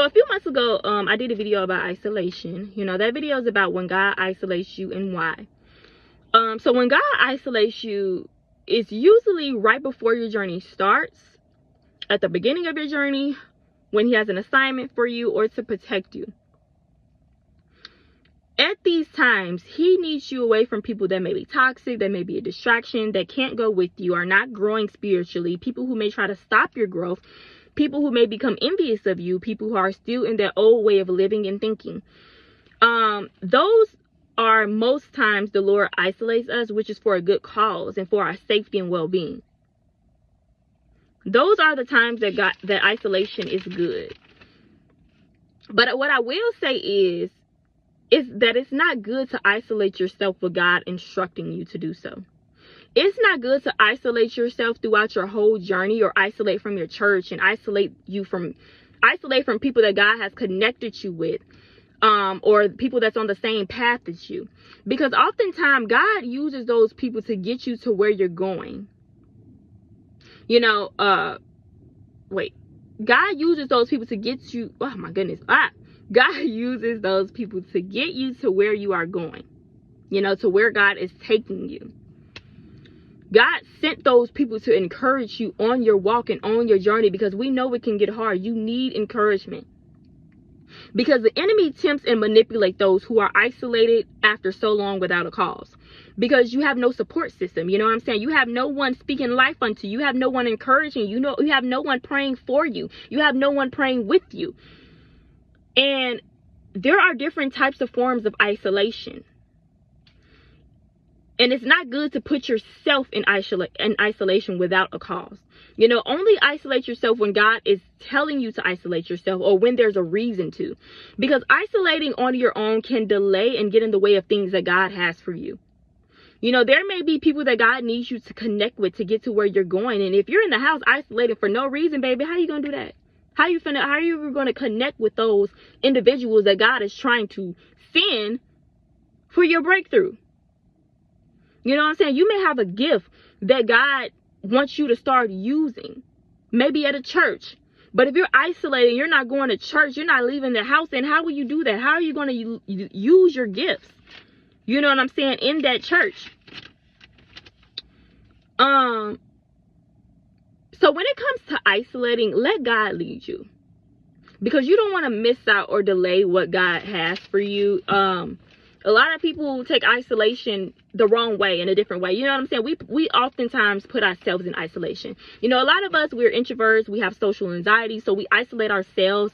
a few months ago, I did a video about isolation. You know, that video is about when God isolates you and why. So when God isolates you, it's usually right before your journey starts, at the beginning of your journey, when he has an assignment for you or to protect you. At these times, he needs you away from people that may be toxic, that may be a distraction, that can't go with you, are not growing spiritually, people who may try to stop your growth, people who may become envious of you, people who are still in their old way of living and thinking. Those are most times the Lord isolates us, which is for a good cause and for our safety and well-being. Those are the times that isolation is good. But what I will say is that it's not good to isolate yourself with God instructing you to do so. It's not good to isolate yourself throughout your whole journey, or isolate from your church and isolate from people that God has connected you with, or people that's on the same path as you. Because oftentimes God uses those people to get you to where you're going. You know, God uses those people to get you, oh my goodness, God uses those people to get you to where you are going, you know, to where God is taking you. God sent those people to encourage you on your walk and on your journey, because we know it can get hard. You need encouragement, because the enemy tempts and manipulates those who are isolated after so long without a cause, because you have no support system. You know what I'm saying? You have no one speaking life unto you. You have no one encouraging you. You have no one praying for you. You have no one praying with you. And there are different types of forms of isolation. And it's not good to put yourself in isolation without a cause. You know, only isolate yourself when God is telling you to isolate yourself, or when there's a reason to. Because isolating on your own can delay and get in the way of things that God has for you. You know, there may be people that God needs you to connect with to get to where you're going. And if you're in the house isolated for no reason, baby, how you going to do that? How are you going to connect with those individuals that God is trying to send for your breakthrough? You know what I'm saying? You may have a gift that God wants you to start using, maybe at a church. But if you're isolated, you're not going to church, you're not leaving the house, then how will you do that? How are you going to use your gifts? You know what I'm saying? In that church. So when it comes to isolating, let God lead you, because you don't want to miss out or delay what God has for you. A lot of people take isolation the wrong way, in a different way. You know what I'm saying? We oftentimes put ourselves in isolation. You know, a lot of us, we're introverts. We have social anxiety. So we isolate ourselves